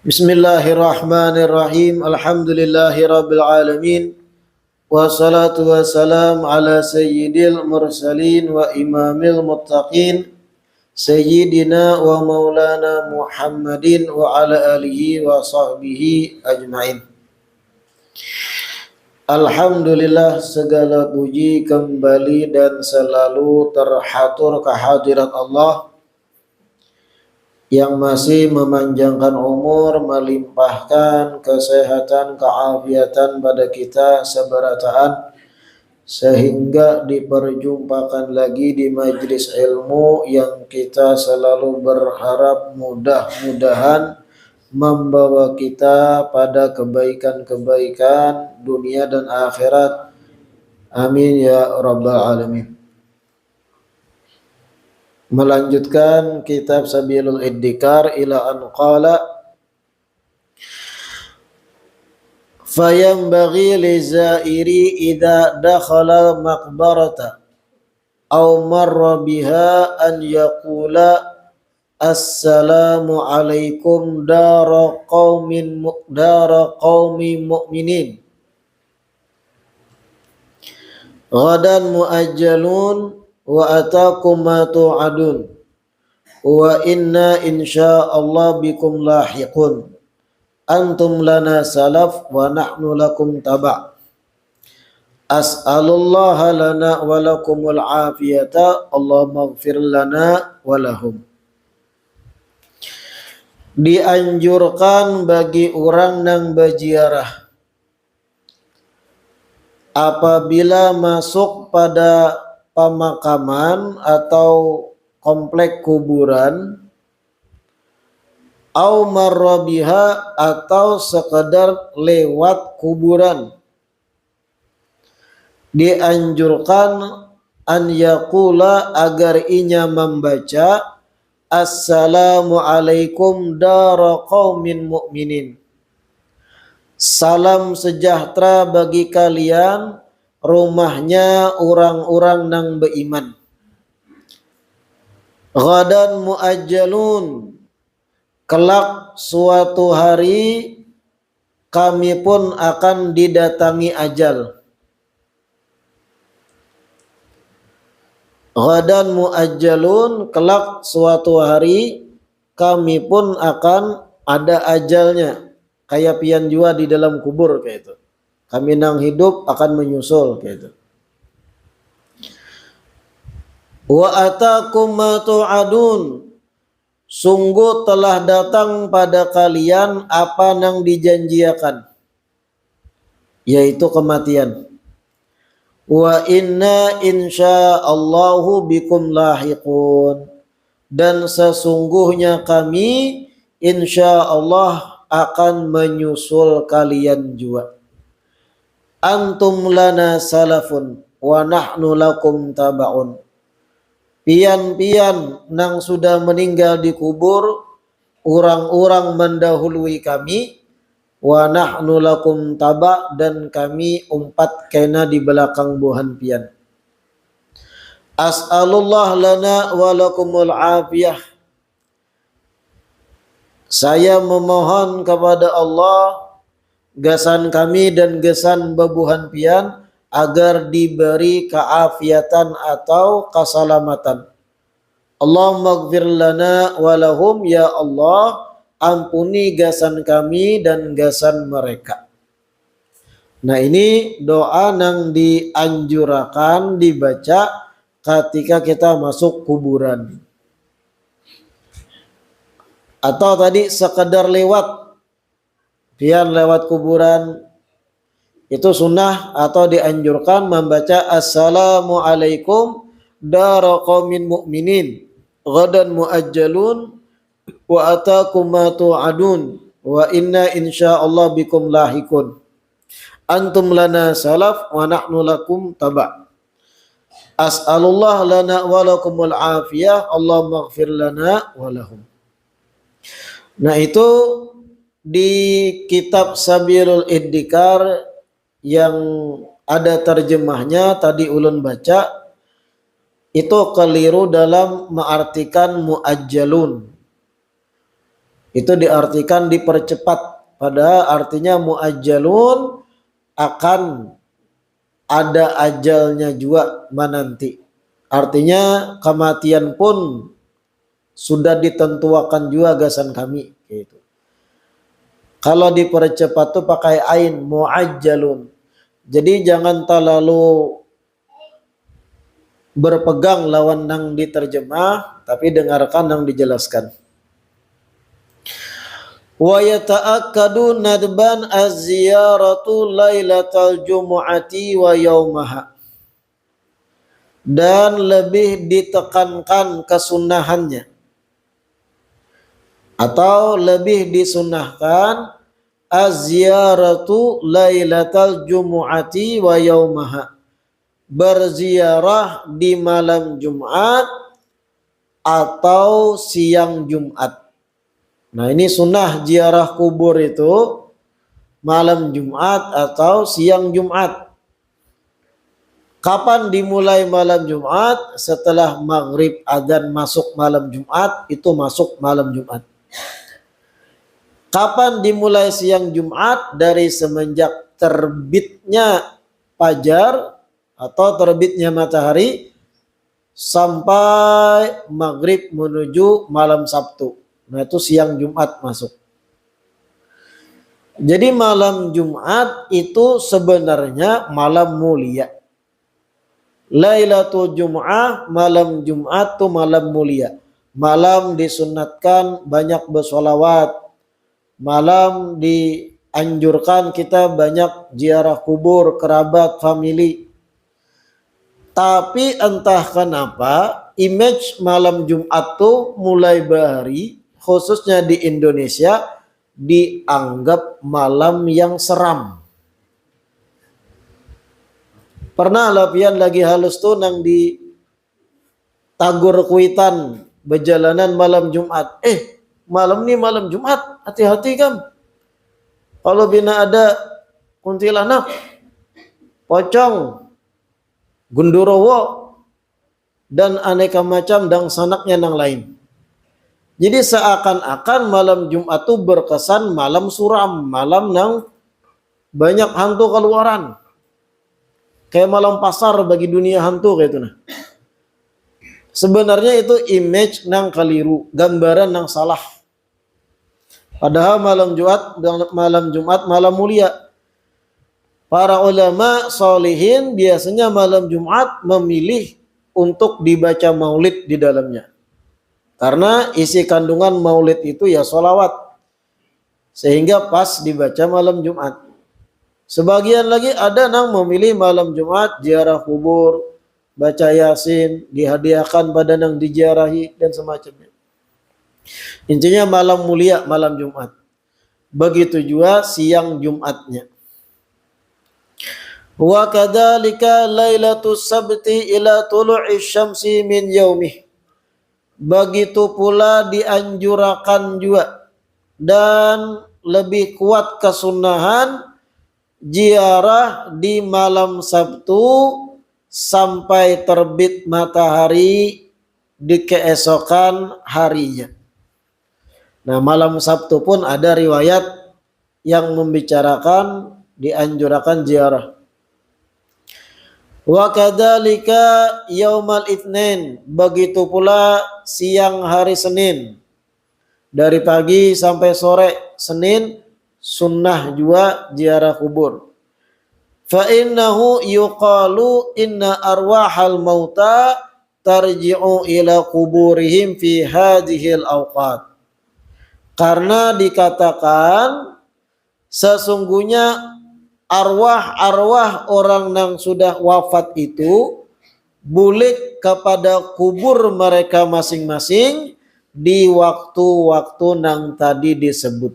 Bismillahirrahmanirrahim. Alhamdulillahirabbil alamin. Wassalatu wassalam ala sayyidil mursalin wa imamil muttaqin sayyidina wa maulana Muhammadin wa ala alihi wa sahbihi ajmain. Alhamdulillah, segala puji kembali dan selalu terhatur kehadirat Allah yang masih memanjangkan umur, melimpahkan kesehatan, keafiatan pada kita seberataan, sehingga diperjumpakan lagi di majlis ilmu yang kita selalu berharap mudah-mudahan membawa kita pada kebaikan-kebaikan dunia dan akhirat. Amin ya rabbal alamin. Melanjutkan kitab Sabilul Iddikar ila an qala fayambaghi li zairi idza dakhala maqbarata aw marra biha an yaqula assalamu alaikum dara qaumi mu'minin ghadan muajjalun wa atakum ma tu'adun wa inna insyaallah bikum lahiqun antum lana salaf wa nahnu lakum taba' as'alullaha lana wa lakumul afiyata Allahumma ighfir lana wa lahum. Dianjurkan bagi orang yang berziarah apabila masuk pada pemakaman atau komplek kuburan, au marrabiha atau sekedar lewat kuburan, dianjurkan an yaqula agar inya membaca assalamu alaikum dara qaumin mu'minin, salam sejahtera bagi kalian rumahnya orang-orang yang beriman. Ghadan muajjalun, kelak suatu hari kami pun akan didatangi ajal. Ghadan muajjalun, kelak suatu hari kami pun akan ada ajalnya. Kayak pian jua di dalam kubur kayak itu. Kami nang hidup akan menyusul gitu. Wa atakum ma tu'adun, sungguh telah datang pada kalian apa yang dijanjiakan, yaitu kematian. Wa inna insyaallahu bikum lahiqun, dan sesungguhnya kami insyaallah akan menyusul kalian juga. Antum lana salafun wa nahnu lakum taba'un. Pian-pian nang sudah meninggal di kubur, orang-orang mendahului kami, wa nahnu lakum taba', dan kami umpat kena di belakang buhan pian. As'alullah lana wa lakumul afiyah. Saya memohon kepada Allah gasan kami dan gasan babuhan pian agar diberi keafiatan atau keselamatan. Allahumma ighfir lana wa lahum, ya Allah ampuni gasan kami dan gasan mereka. Nah, ini doa yang dianjurkan dibaca ketika kita masuk kuburan. Atau tadi sekedar lewat, pian lewat kuburan, itu sunnah atau dianjurkan membaca assalamu alaikum dara qaumin mu'minin ghadan muajjalun wa atakum ma tu'adun wa inna insyaallah bikum lahikun antum lana salaf wa nahnu lakum taba'. As'alullah lana wa lakumul afiyah Allahumma ighfir lana wa lahum. Nah, itu di kitab Sabilul Iddikar yang ada terjemahnya tadi ulun baca, itu keliru dalam mengartikan muajjalun. Itu diartikan dipercepat, padahal artinya muajjalun akan ada ajalnya juga menanti. Artinya kematian pun sudah ditentukan juga gasan kami gitu. Kalau dipercepat tuh pakai ain, muajjalun. Jadi jangan terlalu berpegang lawan yang diterjemah, tapi dengarkan yang dijelaskan. Wa yata'akkadu nadban az-ziyaratu lailatal jumu'ati wa yaumaha. Dan lebih ditekankan kesunahannya, atau lebih disunahkan az-ziyaratu lailatal jumu'ati wa yaumaha, berziarah di malam Jumat atau siang Jumat. Nah, ini sunnah ziarah kubur itu malam Jumat atau siang Jumat. Kapan dimulai malam Jumat? Setelah maghrib adzan masuk malam Jumat, itu masuk malam Jumat. Kapan dimulai siang Jumat? Dari semenjak terbitnya fajar atau terbitnya matahari sampai maghrib menuju malam Sabtu. Nah, itu siang Jumat masuk. Jadi malam Jumat itu sebenarnya malam mulia. Lailatul Jum'ah, malam Jumat itu malam mulia. Malam disunatkan banyak bersolawat. Malam dianjurkan kita banyak ziarah kubur, kerabat, famili. Tapi entah kenapa image malam Jumat tuh mulai bahari, khususnya di Indonesia, dianggap malam yang seram. Pernah lapian lagi halus tuh nang di Tagur Kuitan berjalanan malam Jumat. Malam nih malam Jumat, hati-hati kan. Kalau bina ada kuntilanak, pocong, gundurowo, dan aneka macam dan sanaknya yang lain. Jadi seakan-akan malam Jumat itu berkesan malam suram, malam yang banyak hantu keluaran. Kayak malam pasar bagi dunia hantu kayak itu nah. Sebenarnya itu image nang keliru, gambaran nang salah. Padahal malam Jumat malam mulia. Para ulama solihin biasanya malam Jumat memilih untuk dibaca maulid di dalamnya. Karena isi kandungan maulid itu ya sholawat. Sehingga pas dibaca malam Jumat. Sebagian lagi ada yang memilih malam Jumat ziarah kubur, baca Yasin, dihadiahkan pada yang diziarahi dan semacamnya. Intinya malam mulia malam Jumat. Begitu juga siang Jumatnya. Wa kadzalika lailatus sabti ila tulu'i syamsi min yaumih. Begitu pula dianjurkan juga dan lebih kuat kesunahan ziarah di malam Sabtu sampai terbit matahari di keesokan harinya. Nah, malam Sabtu pun ada riwayat yang membicarakan dianjurkan ziarah. Wa kadzalika yaumal itsnin, begitu pula siang hari Senin. Dari pagi sampai sore Senin sunnah juga ziarah kubur. Fa innahu yuqalu inna arwahal mauta tarji'u ila kuburihim fi hadhil awqat. Karena dikatakan sesungguhnya arwah-arwah orang yang sudah wafat itu balik kepada kubur mereka masing-masing di waktu-waktu yang tadi disebut.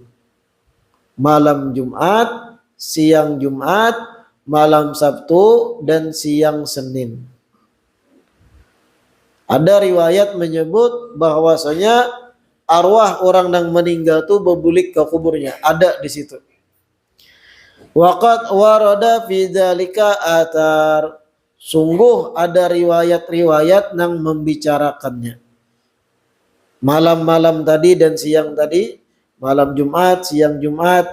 Malam Jumat, siang Jumat, malam Sabtu, dan siang Senin. Ada riwayat menyebut bahwasanya arwah orang yang meninggal itu berbulik ke kuburnya. Ada di situ. Waqad warada fi dzalika athar. Sungguh ada riwayat-riwayat yang membicarakannya. Malam-malam tadi dan siang tadi malam Jumat, siang Jumat,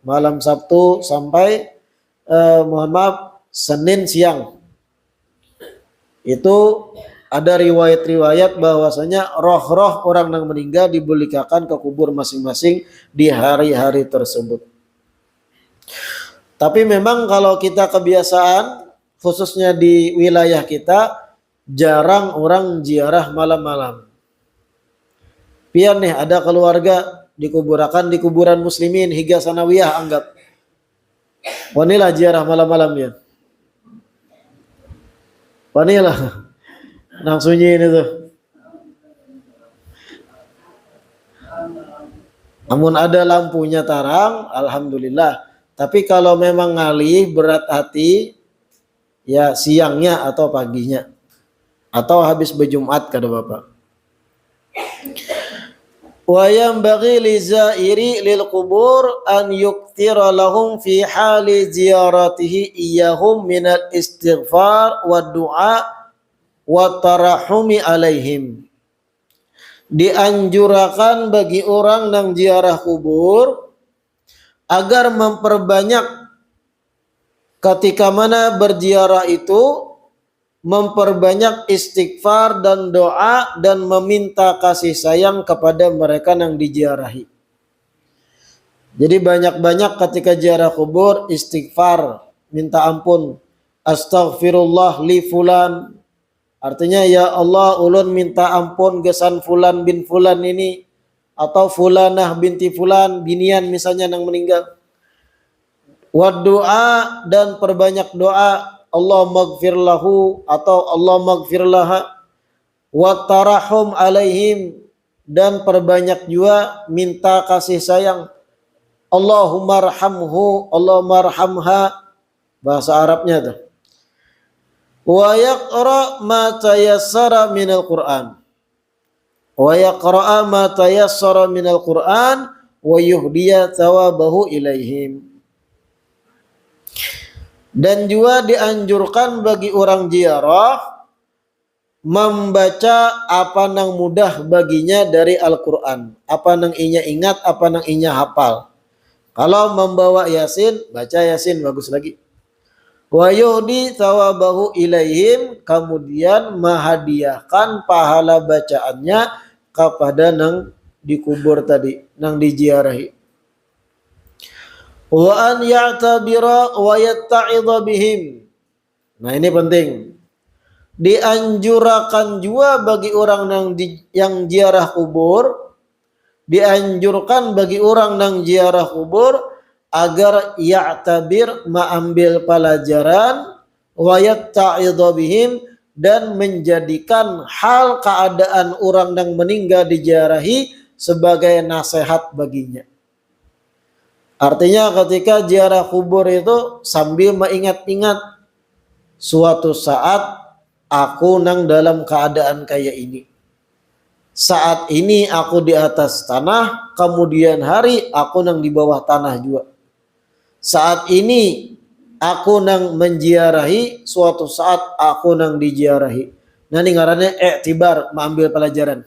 malam Sabtu sampai mohon maaf Senin siang. Itu ada riwayat-riwayat bahwasanya roh-roh orang yang meninggal dibelikakan ke kubur masing-masing di hari-hari tersebut. Tapi memang kalau kita kebiasaan, khususnya di wilayah kita, jarang orang ziarah malam-malam. Pian nih ada keluarga dikuburakan di kuburan muslimin hingga sanawiyah anggap. Wanilah ziarah malam-malam ya. Wanilah. Nang sunyi ini tuh. Namun ada lampunya tarang, alhamdulillah. Tapi kalau memang ngalih berat hati, ya siangnya atau paginya. Atau habis berjumat kata Bapak. Wa yanbaghi lizairi lil qubur an yuktira lahum fi hali ziyaratihi iyahum minal istighfar wa du'a wa tarahumi alaihim. Dianjurkan bagi orang yang ziarah kubur agar memperbanyak ketika mana berziarah itu memperbanyak istighfar dan doa dan meminta kasih sayang kepada mereka yang diziarahi. Jadi banyak-banyak ketika ziarah kubur istighfar, minta ampun. Astaghfirullah li fulan. Artinya ya Allah ulun minta ampun gesan fulan bin fulan ini atau fulanah binti fulan binian misalnya yang meninggal. Wa doa dan perbanyak doa Allah maghfir lahu atau Allah maghfir laha wa tarahum alaihim dan perbanyak juga minta kasih sayang Allahumma arhamhu Allahumma arhamha bahasa Arabnya tuh. Wa yaqra ma tayassara minal Qur'an. Wa yaqra ma tayassara minal Qur'an wa yuhdiya thawabahu ilaihim. Dan juga dianjurkan bagi orang ziarah membaca apa yang mudah baginya dari Al-Qur'an. Apa yang inya ingat, apa yang inya hafal. Kalau membawa Yasin, baca Yasin bagus lagi. Wa yuhdi thawabahu ilaihim, kemudian menghadiahkan pahala bacaannya kepada nang dikubur tadi, nang diziarahi. Wa an ya'tabira wa yatta'idha bihim. Nah ini penting. Dianjurkan juga bagi orang yang ziarah kubur, dianjurkan bagi orang yang ziarah kubur agar ya'tabir mengambil pelajaran wa yatta'idha bihim dan menjadikan hal keadaan orang yang meninggal diziarahi sebagai nasihat baginya. Artinya ketika ziarah kubur itu sambil mengingat-ingat suatu saat aku nang dalam keadaan kayak ini. Saat ini aku di atas tanah, kemudian hari aku nang di bawah tanah juga. Saat ini aku nang menziarahi, suatu saat aku nang diziarahi. Nah ini ngarannya i'tibar, mengambil pelajaran.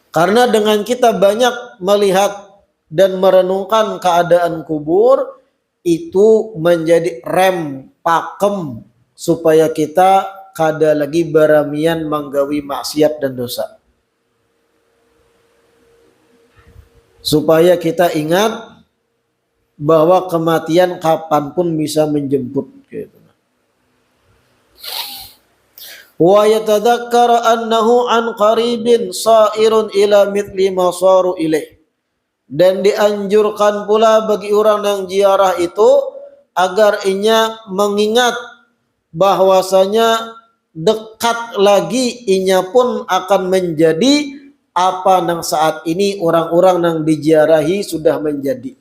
Karena dengan kita banyak melihat dan merenungkan keadaan kubur, itu menjadi rem pakem supaya kita kada lagi baramian manggawi maksiat dan dosa. Supaya kita ingat bahwa kematian kapanpun bisa menjemput gitu. Wa yatadzakkar annahu an qaribin sairun ila mithli ma saru ilaih. Dan dianjurkan pula bagi orang yang ziarah itu agar inya mengingat bahwasanya dekat lagi inya pun akan menjadi apa yang saat ini orang-orang yang diziarahi sudah menjadi.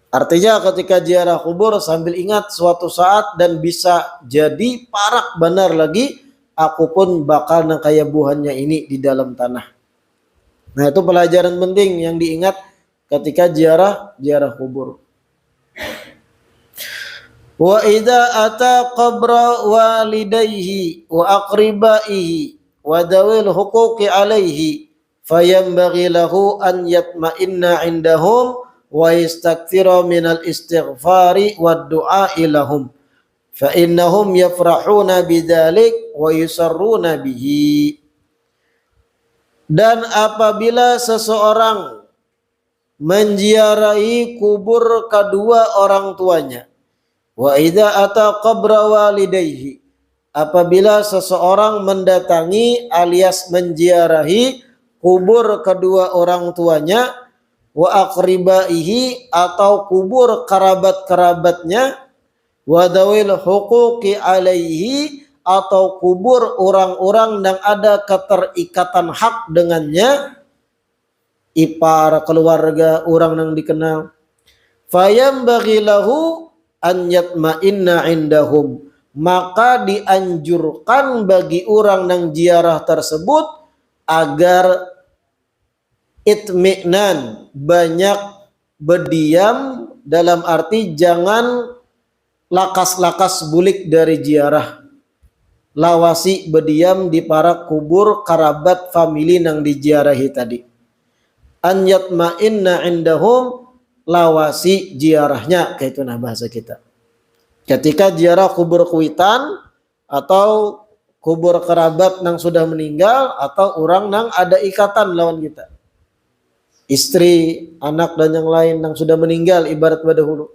Artinya ketika ziarah kubur sambil ingat suatu saat dan bisa jadi parak benar lagi aku pun bakal nang kaya buhannya ini di dalam tanah. Nah itu pelajaran penting yang diingat ketika ziarah kubur. Wa idza ata qabra walidayhi wa aqribaihi wa dawil huquqi alaihi fayambaghi lahu an yatma'inna indahum wa yastakthira minal istighfari wad du'a ilahum fa innahum yafrahuna bidzalik wa yusarruna bihi. Dan apabila seseorang menziarahi kubur kedua orang tuanya, wa idza ata qabra walidayhi, apabila seseorang mendatangi alias menziarahi kubur kedua orang tuanya, wa aqribaihi atau kubur kerabat-kerabatnya, wa dawil huquqi alaihi atau kubur orang-orang yang ada keterikatan hak dengannya, ipar, keluarga, orang yang dikenal, fayambaghi lahu an yatma'inna indahum, maka dianjurkan bagi orang yang ziarah tersebut agar itmi'nan, banyak berdiam, dalam arti jangan lakas-lakas bulik dari ziarah, lawasi berdiam di para kubur kerabat famili yang diziarahi tadi. An yatma'inna indahum, lawasi ziarahnya, kayak itu nah bahasa kita. Ketika ziarah kubur kuitan atau kubur kerabat yang sudah meninggal atau orang yang ada ikatan lawan kita, istri, anak dan yang lain yang sudah meninggal ibarat dahulu,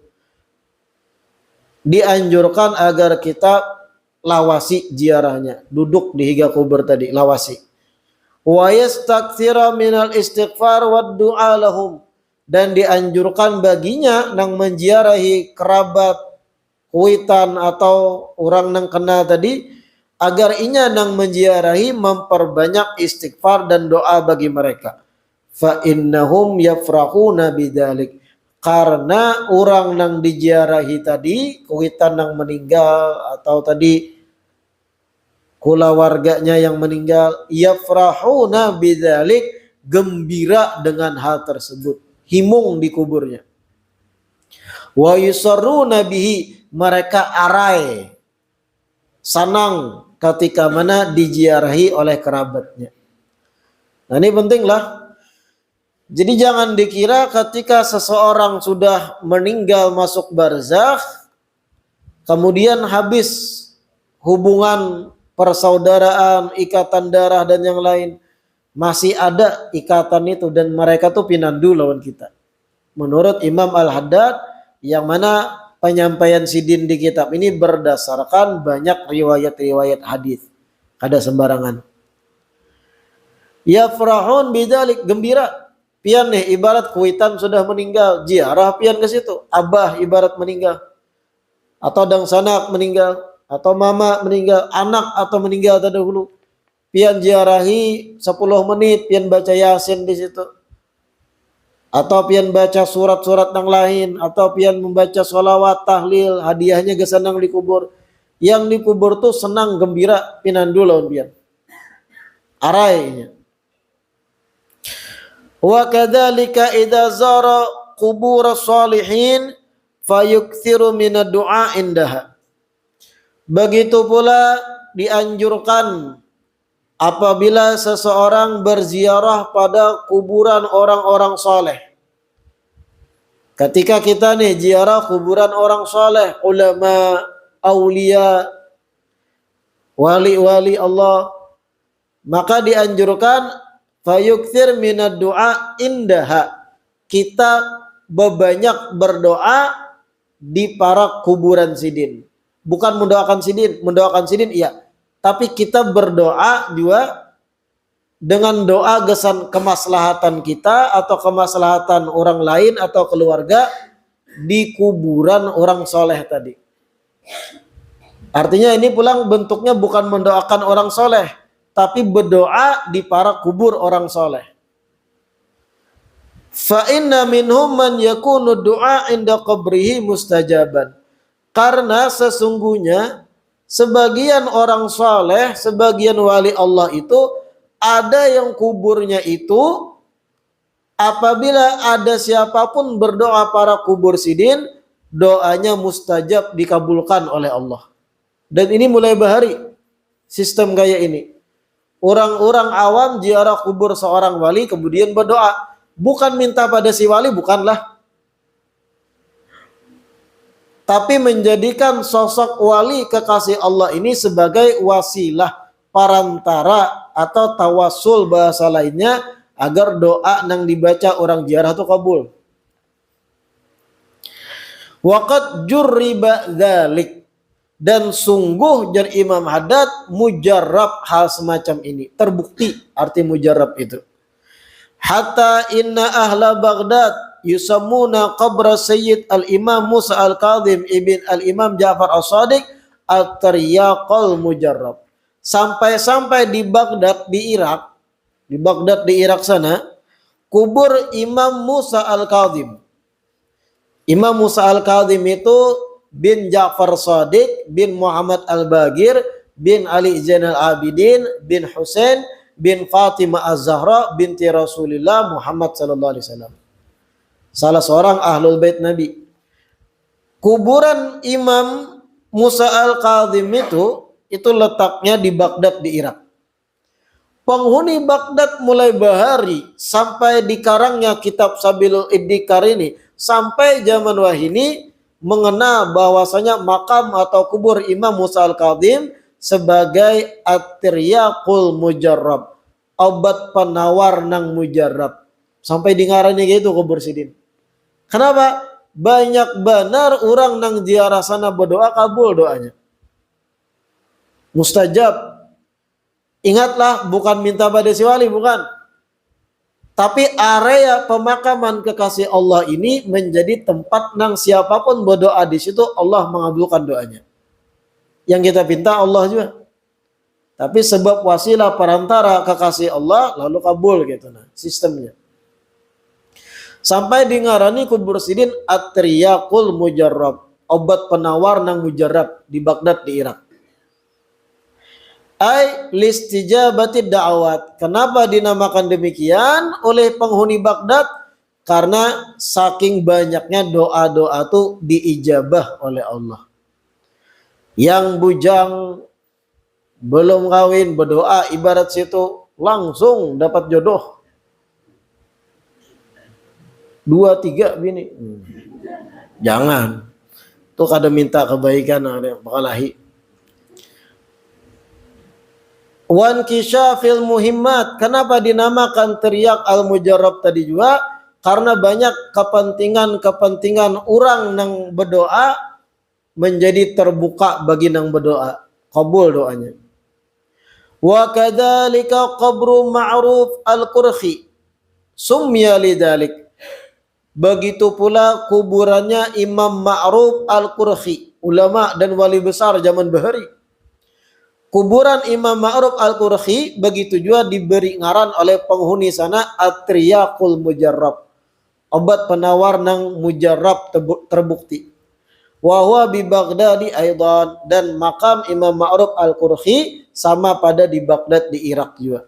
dianjurkan agar kita lawasi ziarahnya, duduk di higa kubur tadi, lawasi. Wa yastakthira minal istighfar wad du'a lahum, dan dianjurkan baginya nang menziarahi kerabat kuitan atau orang nang kenal tadi, agar inya nang menziarahi memperbanyak istighfar dan doa bagi mereka. Fa innahum yafrahuna bidzalik, karena orang nang diziarahi tadi, kuitan nang meninggal atau tadi keluarganya yang meninggal, yafrahuna bidzalik, gembira dengan hal tersebut, himung di kuburnya. Wa yusarruna bihi, mereka arai, senang ketika mana diziarahi oleh kerabatnya. Nah ini penting lah. Jadi jangan dikira ketika seseorang sudah meninggal masuk barzakh, kemudian habis hubungan persaudaraan, ikatan darah dan yang lain, masih ada ikatan itu dan mereka tuh pinandu lawan kita. Menurut Imam Al-Haddad, yang mana penyampaian sidin di kitab ini berdasarkan banyak riwayat-riwayat hadis, kada sembarangan. Yafrahun bidzalik, gembira. Pian nih ibarat kuitan sudah meninggal, ziarah pian ke situ. Abah ibarat meninggal, atau dang sanak meninggal, atau mama meninggal, anak atau meninggal terdahulu, pian ziarahi 10 menit, pian baca yasin di situ, atau pian baca surat-surat yang lain, atau pian membaca sholawat tahlil, hadiahnya gesanang di kubur. Yang di kubur tuh senang gembira pinandu lawan pian, arainya. Wa kadzalika idza zara qubur shalihin fayukthiru minad du'a indaha. Begitu pula dianjurkan apabila seseorang berziarah pada kuburan orang-orang soleh. Ketika kita nih ziarah kuburan orang soleh, ulama, aulia, wali-wali Allah, maka dianjurkan fayukthir minad du'a indaha, kita berbanyak berdoa di para kuburan sidin. Bukan mendoakan sidin iya, tapi kita berdoa juga dengan doa gesan kemaslahatan kita atau kemaslahatan orang lain atau keluarga di kuburan orang soleh tadi. Artinya ini pulang bentuknya bukan mendoakan orang soleh, tapi berdoa di para kubur orang soleh. Fa inna minhum man yakunu du'a inda qabrihi mustajaban. Karena sesungguhnya sebagian orang soleh, sebagian wali Allah itu ada yang kuburnya itu apabila ada siapapun berdoa para kubur sidin, doanya mustajab, dikabulkan oleh Allah. Dan ini mulai bahari sistem gaya ini. Orang-orang awam ziarah kubur seorang wali kemudian berdoa, bukan minta pada si wali, bukanlah, tapi menjadikan sosok wali kekasih Allah ini sebagai wasilah, perantara atau tawasul bahasa lainnya, agar doa yang dibaca orang ziarah itu kabul. Waqad jurriba dzalik, dan sungguh jar Imam Haddad mujarrab hal semacam ini, terbukti arti mujarrab itu. Hatta inna ahla Baghdad yusammuna qabra Sayyid al-Imam Musa al-Kadhim ibn al-Imam Ja'far as-Sadiq at-Taryaqal Mujarrab. Sampai-sampai di Baghdad di Irak, di Baghdad di Irak sana, kubur Imam Musa al-Kadhim. Imam Musa al-Kadhim itu bin Ja'far Sadiq bin Muhammad al-Bagir bin Ali Zainal Abidin bin Husain bin Fatimah Az-Zahra binti Rasulullah Muhammad sallallahu alaihi wasallam. Salah seorang ahlul bait Nabi. Kuburan Imam Musa al-Kadhim itu letaknya di Baghdad di Irak. Penghuni Baghdad mulai bahari sampai dikarangnya kitab Sabilul Iddikar ini, sampai zaman wahini mengenal bahwasanya makam atau kubur Imam Musa al-Kadhim sebagai at-Tiryaqul Mujarrab, obat penawar nang mujarrab. Sampai dengarannya gitu kubur sidin. Kenapa? Banyak benar orang nang ziarah sana berdoa kabul doanya. Mustajab. Ingatlah, bukan minta pada si wali, bukan. Tapi area pemakaman kekasih Allah ini menjadi tempat nang siapapun berdoa di situ Allah mengabulkan doanya. Yang kita minta Allah juga. Tapi sebab wasilah perantara kekasih Allah lalu kabul gitu nah sistemnya. Sampai dingarani kubur sidin at-Tiryaqul Mujarrab, obat penawar nang mujarrab di Baghdad di Irak. Ai listijabati da'awat. Kenapa dinamakan demikian oleh penghuni Baghdad? Karena saking banyaknya doa-doa itu diijabah oleh Allah. Yang bujang belum kawin berdoa ibarat situ langsung dapat jodoh. 2-3 bini. Jangan. Tuh kada minta kebaikan ada bakalahi. Wan kisyafil muhimmat. Kenapa dinamakan teriak al-mujarrab tadi juga? Karena banyak kepentingan-kepentingan orang yang berdoa menjadi terbuka bagi yang berdoa. Kabul doanya. Wa kadzalika qabru Ma'ruf al-Qurhi summiya lidzalik. Begitu pula kuburannya Imam Ma'ruf al-Qurhi, ulama dan wali besar zaman bahari. Kuburan Imam Ma'ruf al-Qurhi begitu juga diberi ngaran oleh penghuni sana at-Tiryaqul Mujarrab, obat penawar nang mujarrab terbukti. Wa huwa bi Baghdadi aidan, dan makam Imam Ma'ruf al-Qurhi sama pada di Baghdad di Irak juga.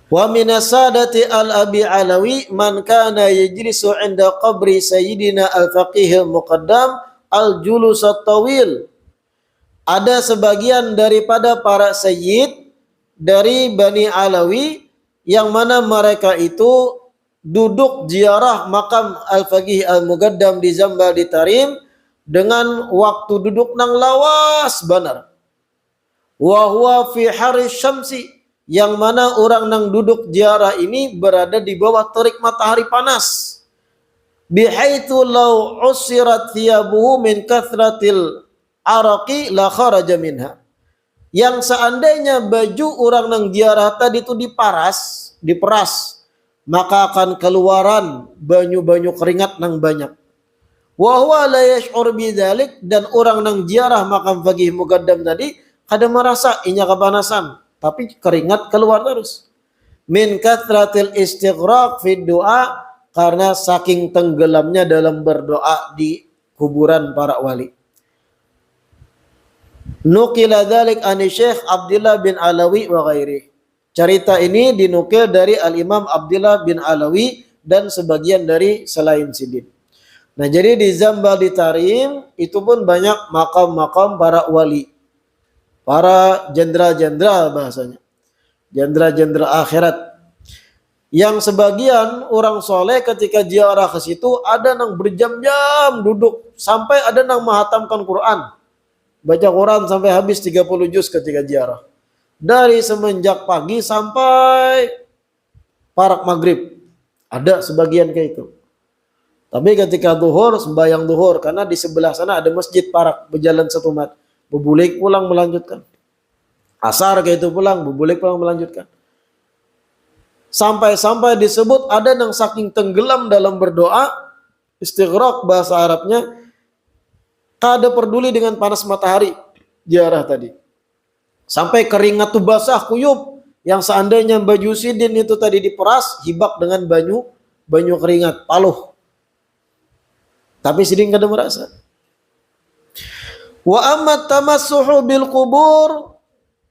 Wa minasadati al-Abi Alawi man kana yajlisu 'inda qabri sayyidina al-faqih al-muqaddam al-julus at-tawil. Ada sebagian daripada para sayyid dari Bani Alawi yang mana mereka itu duduk ziarah makam al-faqih al-muqaddam di Zambal di Tarim dengan waktu duduk nang lawas banar. Wa huwa fi haris syamsi, yang mana orang nang duduk ziarah ini berada di bawah terik matahari panas. Bihaitsu law usirat thiyabuhu min kathratil araqi la kharaja minha. Yang seandainya baju orang nang ziarah tadi itu diperas, maka akan keluaran banyu-banyu keringat nang banyak. Wa huwa la yash'ur bidzalik, dan orang nang ziarah makam faqih muqaddam tadi kada merasa inya kepanasan, tapi keringat keluar terus. Min kathratil istighraq fi doa, karena saking tenggelamnya dalam berdoa di kuburan para wali. Nukila dzalik an Syekh Abdullah bin Alawi wa ghairi. Cerita ini dinukil dari Al-Imam Abdullah bin Alawi dan sebagian dari selain sidin. Nah, jadi di Zambal di Tarim itu pun banyak makam-makam para wali. para jenderal-jenderal bahasanya, jenderal-jenderal akhirat. Yang sebagian orang soleh ketika ziarah ke situ ada nang berjam-jam duduk sampai ada nang menghatamkan Quran, baca Quran sampai habis 30 juz ketika ziarah. Dari semenjak pagi sampai parak maghrib. Ada sebagian kayak itu. Tapi ketika duhur, sembahyang duhur, karena di sebelah sana ada masjid parak, berjalan satu mat. Bebulik pulang melanjutkan. Asar kayak itu pulang, bebulik pulang melanjutkan. Sampai-sampai disebut ada yang saking tenggelam dalam berdoa, istighraq bahasa Arabnya, kada peduli dengan panas matahari, ziarah tadi. Sampai keringat tuh basah kuyup, yang seandainya baju sidin itu tadi diperas, hibak dengan banyu keringat, paluh. Tapi sidin kada merasa. Wa amma tamassuhu bil qubur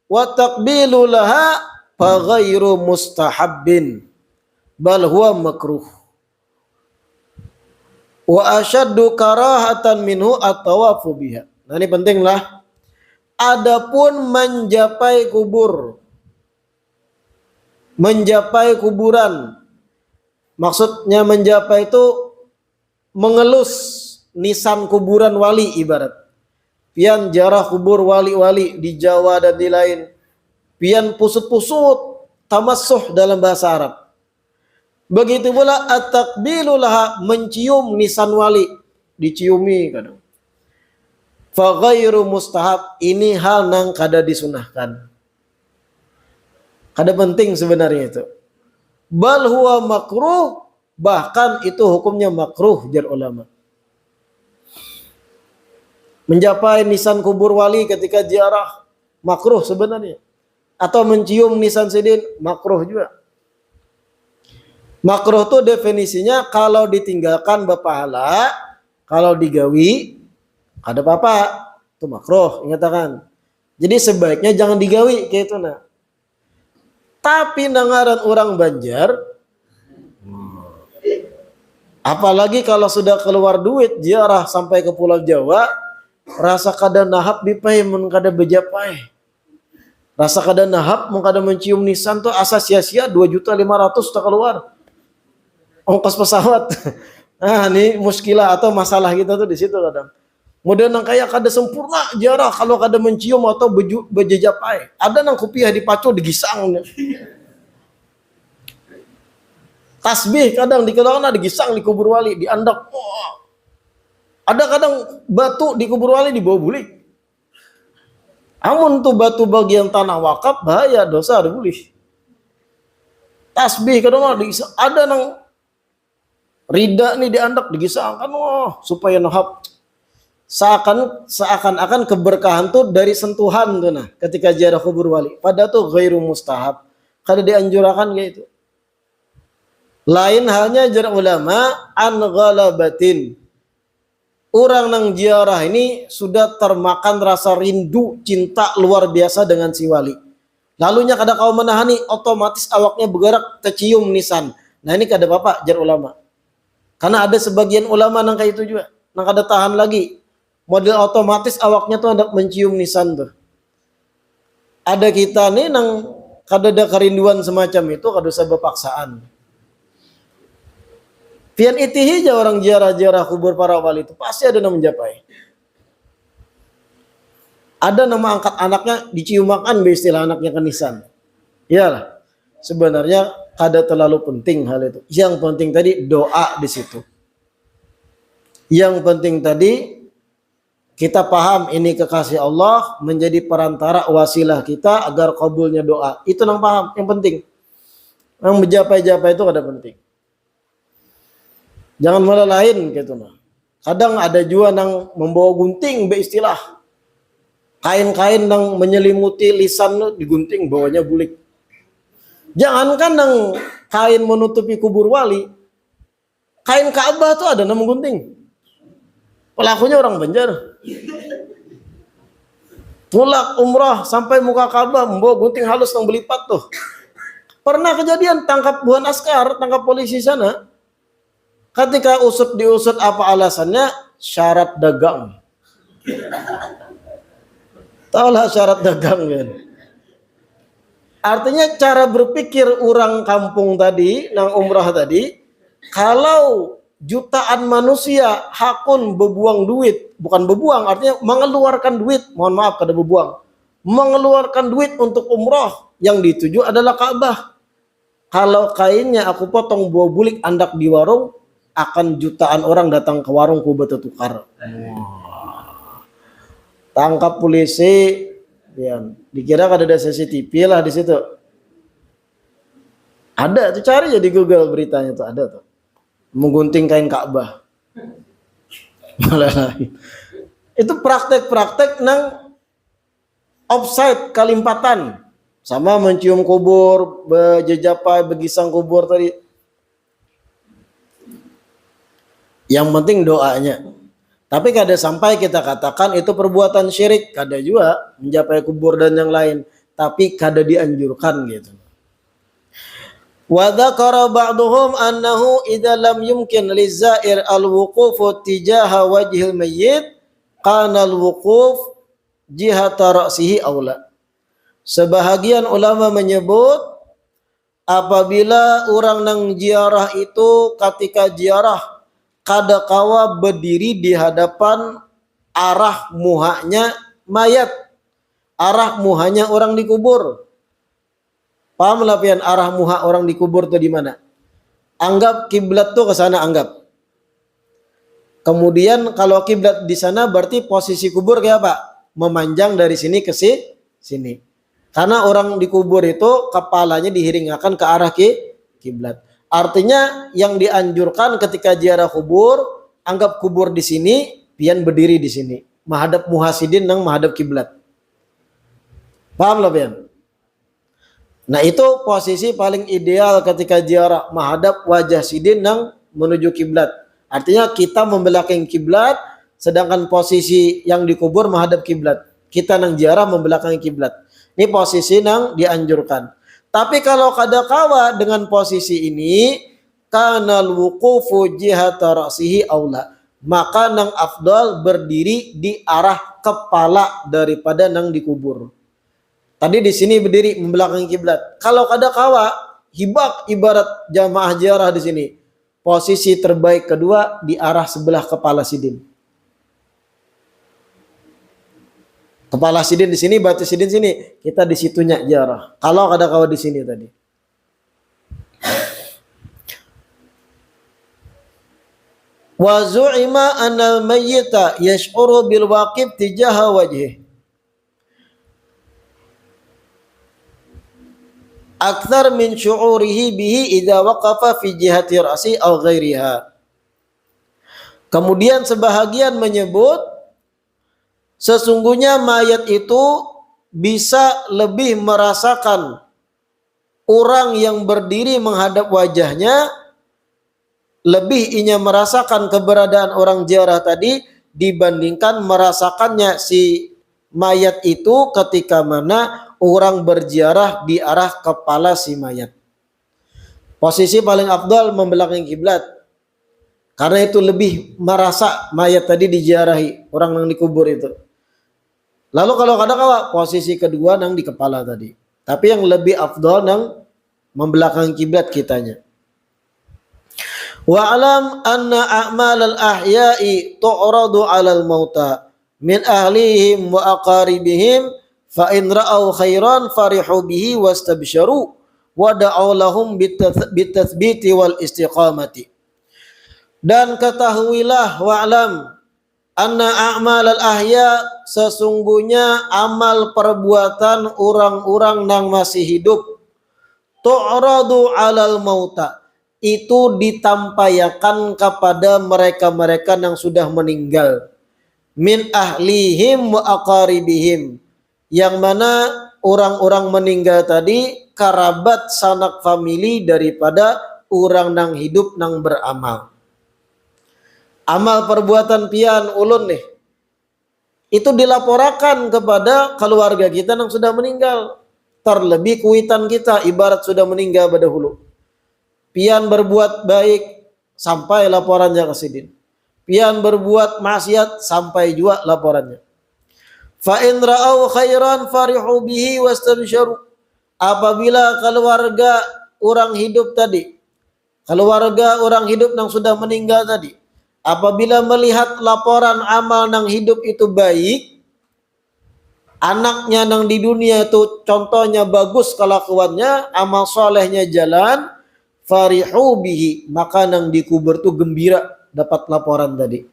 wa taqbilu laha fa ghairu mustahabbin bal huwa makruh. Wa ashaddu karahatan minhu at-tawafu biha. Nah ini penting lah. Adapun menjapai kubur, menjapai kuburan, maksudnya menjapai itu mengelus nisan kuburan wali ibarat. Pian jarah kubur wali-wali di Jawa dan di lain. Pian pusut-pusut, tamassuh dalam bahasa Arab. Begitu pula at-takbilu laha, mencium nisan wali, diciumi kadang. Fa ghairu mustahab, ini hal nang kada disunahkan. Kada penting sebenarnya itu. Bal huwa makruh, bahkan itu hukumnya makruh jar ulama. Menjapai nisan kubur wali ketika ziarah makruh sebenarnya. Atau mencium nisan sidin makruh juga. Makruh itu definisinya kalau ditinggalkan berpahala, kalau digawi ada apa-apa, itu makruh, ingatakan. Jadi sebaiknya jangan digawi kayak itu nah. Tapi nangaran orang Banjar, apalagi kalau sudah keluar duit ziarah sampai ke Pulau Jawa, rasa kada nahap bipai mun kada bejapai. Rasa kada nahap mun kada mencium nisan tuh asa sia-sia 2.500.000 tak keluar. Ongkos pesawat. Nah, ini muskilah atau masalah kita tuh di situ kadang. Modern nang kaya kada sempurna ziarah kalau kada mencium atau bejejapai. Ada nang kopiah dipacu digisang. Tasbih kadang dikelana digisang di kubur wali, diandak. Oh. Ada kadang batu di kubur wali dibawa bulik. Amun tuh batu bagian tanah wakaf bahaya, dosa ada boleh. Tasbih kadang ada nang rida nih diandak digisang kan, supaya nahap. Seakan-akan keberkahan tuh dari sentuhan tuh nah ketika ziarah kubur wali. Padahal tuh ghairu mustahab. Kada dianjurkan kayak itu. Lain halnya jar ulama an ghalabatin. Orang nang ziarah ini sudah termakan rasa rindu cinta luar biasa dengan si wali. Lalunya kada kau menahani, otomatis awaknya bergerak tercium nisan. Nah ini kada apa-apa jar ulama. Karena ada sebagian ulama nang kayak itu juga, nang kada tahan lagi. Model otomatis awaknya tuh hendak mencium nisan tuh. Ada kita nih nang kada ada kerinduan semacam itu, kada usah berpaksaan. Pian itihi aja orang ziarah-ziarah kubur para wali itu pasti ada yang menjapai. Ada nama angkat anaknya dicium makan istilah anaknya ke nisan. Iyalah. Sebenarnya kada terlalu penting hal itu. Yang penting tadi doa di situ. Yang penting tadi kita paham ini kekasih Allah menjadi perantara wasilah kita agar kabulnya doa. Itu nang paham, yang penting. Yang menjapai-japai itu kada penting. Jangan malah lain gitu nah. Kadang ada juga nang membawa gunting beristilah. Kain-kain nang menyelimuti lisan digunting bawanya bulik. Jangankan nang kain menutupi kubur wali. Kain Ka'bah tuh ada nang menggunting. Pelakunya orang Banjar. Mulak umrah sampai muka Ka'bah membawa gunting halus nang belipat tuh. Pernah kejadian tangkap buan askar, tangkap polisi sana. Ketika diusut apa alasannya? Syarat dagang. Taulah syarat dagang kan. Artinya cara berpikir orang kampung tadi, nang umrah tadi, kalau jutaan manusia hakun bebuang duit, bukan bebuang, artinya mengeluarkan duit, mohon maaf kada bebuang, mengeluarkan duit untuk umrah, yang dituju adalah Ka'bah. Kalau kainnya aku potong buah bulik andak di warung, akan jutaan orang datang ke warung ku bertukar. Tangkap polisi, ya, dikira kan ada CCTV lah di situ. Ada tuh, cari ya di Google beritanya tuh, ada tuh. Menggunting kain Ka'bah. Malah lain. Itu praktek-praktek nang offside Kalimpatan. Sama mencium kubur, bejejapai, begisang kubur tadi. Yang penting doanya. Tapi kada sampai kita katakan itu perbuatan syirik, kada juga menjapai kubur dan yang lain, tapi kada dianjurkan gitu. Wa dzakara ba'dhum annahu idza lam yumkin lizair al-wuquf tijaha wajhil mayyit kana al-wuquf jihata ra'sihi aula. Sebahagian ulama menyebut apabila orang nang ziarah itu ketika ziarah kada kawa berdiri di hadapan arah muhanya mayat, arah muhanya orang dikubur. Paham lah pian arah muha orang dikubur tuh di mana? Anggap kiblat tuh ke sana, anggap. Kemudian kalau kiblat di sana berarti posisi kubur kayak apa? Memanjang dari sini ke sini. Karena orang dikubur itu kepalanya dihiringakan ke arah kiblat. Artinya yang dianjurkan ketika ziarah kubur, anggap kubur di sini, pian berdiri di sini, menghadap muhasidin nang menghadap kiblat. Paham lah pian? Nah itu posisi paling ideal ketika ziarah, menghadap wajah sidin nang menuju kiblat. Artinya kita membelakangi kiblat, sedangkan posisi yang dikubur menghadap kiblat. Kita nang ziarah membelakangi kiblat. Ini posisi nang dianjurkan. Tapi kalau kada kawa dengan posisi ini, kanal wuqufu jihata ra'sihi aula. Maka nang afdal berdiri di arah kepala daripada nang dikubur. Tadi di sini berdiri membelakangi kiblat. Kalau kada kawa, hibak ibarat jamaah ziarah di sini. Posisi terbaik kedua di arah sebelah kepala sidin. Kepala sidin di sini, batu sidin sini, kita di situnya ziarah. Kalau kada kawa di sini tadi. Wa zu'ima anal mayyita yash'uru bil waqib tijaha wajhi. Akthar min syu'urihi bihi idza waqafa fi jihati ra'si aw ghairiha. Kemudian sebahagian menyebut sesungguhnya mayat itu bisa lebih merasakan orang yang berdiri menghadap wajahnya, lebih inya merasakan keberadaan orang ziarah tadi dibandingkan merasakannya si mayat itu ketika mana orang berziarah di arah kepala si mayat. Posisi paling afdal membelakangi kiblat. Karena itu lebih merasa mayat tadi diziarahi, orang yang dikubur itu. Lalu kalau kada kawa, posisi kedua nang di kepala tadi. Tapi yang lebih afdal nang membelakangi kiblat kitanya. Wa alam anna a'mal al-ahya'i tu'radu 'alal mauta min ahlihim wa aqaribihim fa in ra'aw khairan farihu bihi wastabsharu wa da'aw lahum bitathbiti wal istiqamati. Dan ketahuilah wa'lam anna a'mal al-ahya sesungguhnya amal perbuatan orang-orang yang masih hidup tu'radu 'alal mauta itu ditampaikan kepada mereka-mereka yang sudah meninggal min ahlihim wa aqaribihim, yang mana orang-orang meninggal tadi kerabat sanak famili daripada orang nang hidup nang beramal. Amal perbuatan pian ulun nih itu dilaporkan kepada keluarga kita yang sudah meninggal, terlebih kuitan kita ibarat sudah meninggal dahulu. Pian berbuat baik sampai laporannya ke sidin, pian berbuat maksiat sampai juga laporannya. Fa in ra'au khairan farihu bihi wastabsyaru. Apabila keluarga orang hidup tadi, keluarga orang hidup yang sudah meninggal tadi, apabila melihat laporan amal nang hidup itu baik, anaknya nang di dunia itu contohnya bagus kelakuannya, amal solehnya jalan, farihu bihi, maka nang dikubur tuh gembira dapat laporan tadi.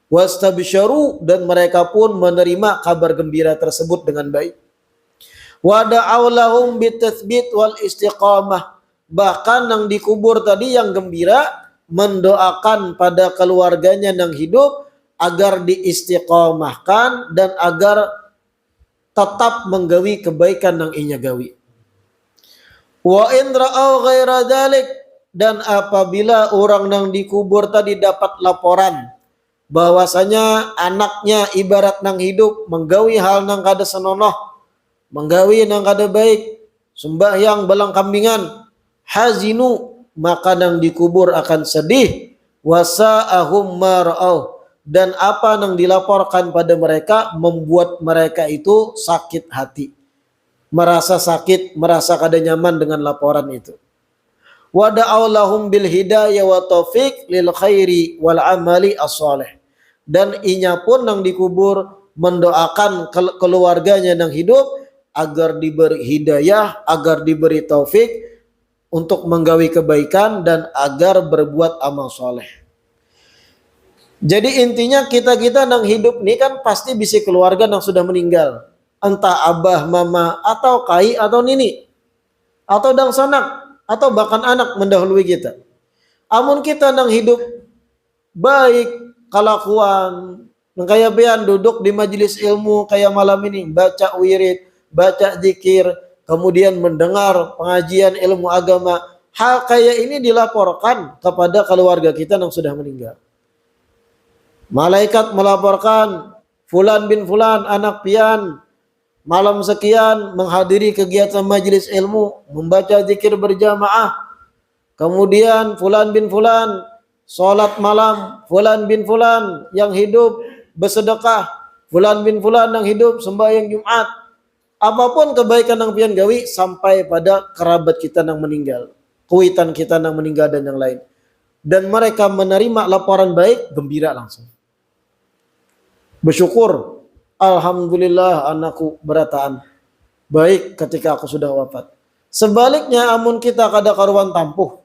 Wastabsyaru, dan mereka pun menerima kabar gembira tersebut dengan baik. Wa da'aw lahum bitatsbit wal istiqamah, bahkan yang dikubur tadi yang gembira mendoakan pada keluarganya yang hidup agar diistiqamahkan dan agar tetap menggawi kebaikan yang inya gawi. Wa in ra'au ghaira dzalik, dan apabila orang yang dikubur tadi dapat laporan bahwasanya anaknya ibarat nang hidup menggawi hal nang kada senonoh, menggawi nang kada baik, sembahyang belang kambingan, hazinu, maka nang dikubur akan sedih, wasa'ahum mar'au, dan apa nang dilaporkan pada mereka membuat mereka itu sakit hati, merasa sakit, merasa kada nyaman dengan laporan itu. Wa da'aw lahum bil hidayah wa taufiq lil khairi wal amali as-salih, dan inya pun nang dikubur mendoakan keluarganya nang hidup agar diberi hidayah, agar diberi taufik untuk menggawi kebaikan dan agar berbuat amal soleh. Jadi intinya kita nang hidup nih kan pasti bisa keluarga nang sudah meninggal, entah abah, mama, atau kai, atau nini, atau dang sanak, atau bahkan anak mendahului kita. Amun kita nang hidup baik kelakuan, kayak pian duduk di majelis ilmu kayak malam ini, baca wirid, baca zikir, kemudian mendengar pengajian ilmu agama, hal kayak ini dilaporkan kepada keluarga kita yang sudah meninggal. Malaikat melaporkan fulan bin fulan anak pian malam sekian menghadiri kegiatan majelis ilmu, membaca zikir berjamaah. Kemudian fulan bin fulan salat malam, fulan bin fulan yang hidup bersedekah, fulan bin fulan yang hidup sembahyang Jumat. Apapun kebaikan yang pian gawi sampai pada kerabat kita yang meninggal, kuitan kita yang meninggal dan yang lain. Dan mereka menerima laporan baik, gembira langsung. Bersyukur, alhamdulillah anakku berataan baik ketika aku sudah wafat. Sebaliknya amun kita kada karuan tampuh,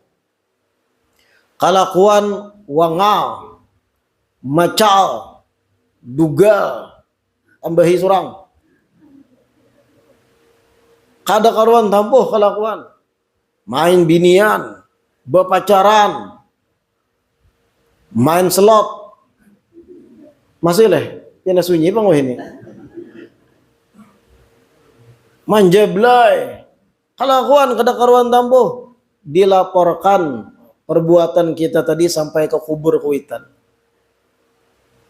kalakuan wangal, macal, dugal, tambahi surang, kada karuan tampuh kalakuan, main binian, bepacaran, main slot, masih leh, yang sunyi bang ini, manjablay, kalakuan kada karuan tampuh, dilaporkan perbuatan kita tadi sampai ke kubur kuitan.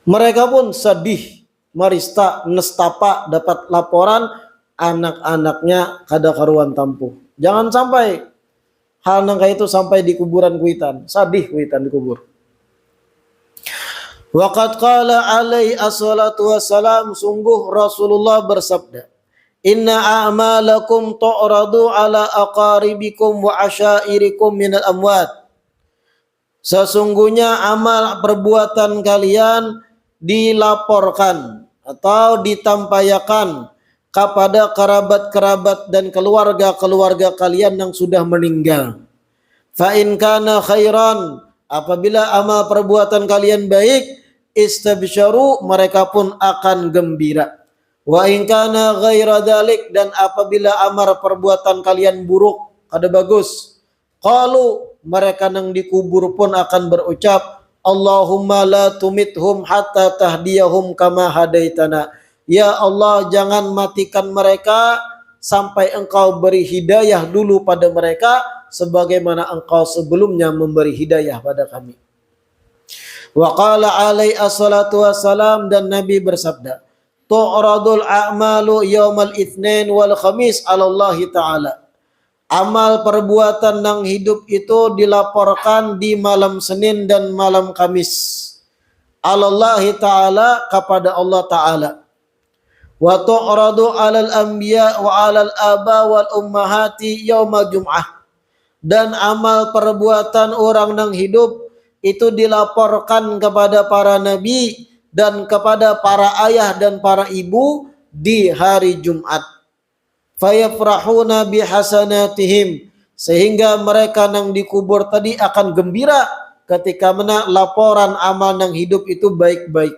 Mereka pun sedih, marista, nestapa dapat laporan anak-anaknya kada karuan tampuh. Jangan sampai hal nang kayak itu sampai di kuburan kuitan, sedih kuitan di kubur. Waqad qala alaihi assalatu wassalam, sungguh Rasulullah bersabda, inna a'malakum tu'radu ala aqaribikum wa asyairikum minal amwat. Sesungguhnya amal perbuatan kalian dilaporkan atau ditampaykan kepada kerabat-kerabat dan keluarga-keluarga kalian yang sudah meninggal. Fa in kana khairan, apabila amal perbuatan kalian baik, istabsyaru, mereka pun akan gembira. Wa in kana ghaira dzalik, dan apabila amal perbuatan kalian buruk, kada bagus, qalu, mereka nang dikubur pun akan berucap, Allahumma la tumithum hatta tahdiyahum kama hadaitana. Ya Allah, jangan matikan mereka sampai engkau beri hidayah dulu pada mereka sebagaimana engkau sebelumnya memberi hidayah pada kami. Wa qala alaihi assalatu wassalam, dan Nabi bersabda, tu'radul a'malu yaumal itsnain wal khamis 'ala Allah taala. Amal perbuatan yang hidup itu dilaporkan di malam Senin dan malam Kamis. 'Ala Allah taala, kepada Allah taala. wa tu'radu 'alal anbiya wa 'alal aba wal ummahati yaumal jum'ah. Dan amal perbuatan orang yang hidup itu dilaporkan kepada para nabi dan kepada para ayah dan para ibu di hari Jumat. Fayafrahuna bihasanatihim, sehingga mereka yang dikubur tadi akan gembira ketika laporan amal yang hidup itu baik-baik.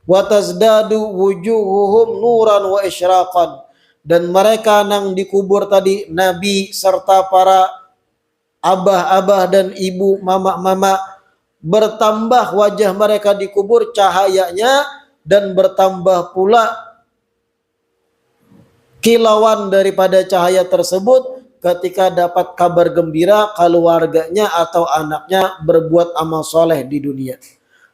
Wa tazdadu wujuhuhum nuran wa isyraqan, dan mereka yang dikubur tadi nabi serta para abah-abah dan ibu mama-mama, bertambah wajah mereka dikubur cahayanya dan bertambah pula kilauan daripada cahaya tersebut ketika dapat kabar gembira keluarganya atau anaknya berbuat amal soleh di dunia.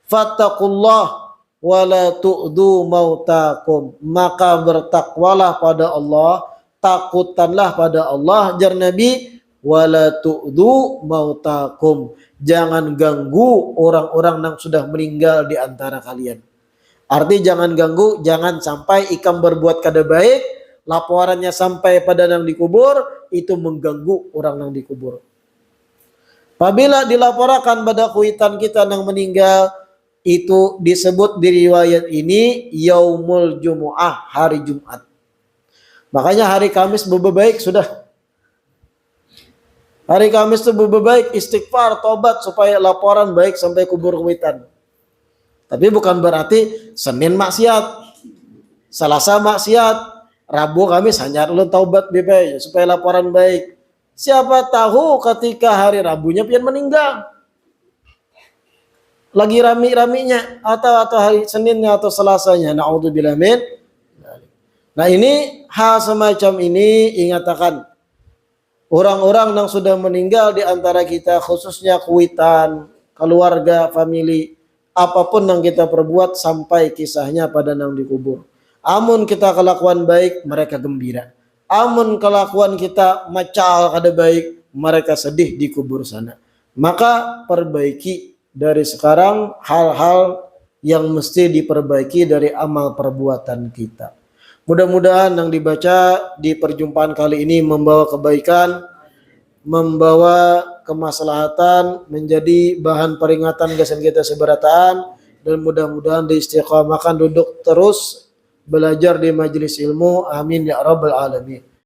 Fattaqullah wala tu'du mautakum, maka bertakwalah pada Allah, takutanlah pada Allah, jar Nabi, wala tu'du mautakum, jangan ganggu orang-orang yang sudah meninggal di antara kalian. Arti jangan ganggu, jangan sampai ikam berbuat kada baik, laporannya sampai pada yang dikubur, itu mengganggu orang yang dikubur. Apabila dilaporkan pada kuitan kita yang meninggal, itu disebut di riwayat ini yaumul jumu'ah, hari Jumat. Makanya hari Kamis berbaik sudah. Hari Kamis itu berbaik, istighfar, tobat supaya laporan baik sampai kubur kuitan. Tapi bukan berarti Senin maksiat, Selasa maksiat, Rabu Kamis hanya lu taubat bebek supaya laporan baik. Siapa tahu ketika hari Rabunya pian meninggal, lagi rami-raminya, atau hari Seninnya atau Selasanya, naudzubillah min. Nah ini hal semacam ini ingatakan orang-orang yang sudah meninggal di antara kita, khususnya kuitan, keluarga, famili, apapun yang kita perbuat sampai kisahnya pada yang dikubur. Amun kita kelakuan baik, mereka gembira. Amun kelakuan kita macal kada baik, mereka sedih di kubur sana. Maka perbaiki dari sekarang hal-hal yang mesti diperbaiki dari amal perbuatan kita. Mudah-mudahan yang dibaca di perjumpaan kali ini membawa kebaikan, membawa kemaslahatan, menjadi bahan peringatan gasan kita seberataan, dan mudah-mudahan diistiqamahkan duduk terus belajar di majelis ilmu. Amin ya rabbal alamin.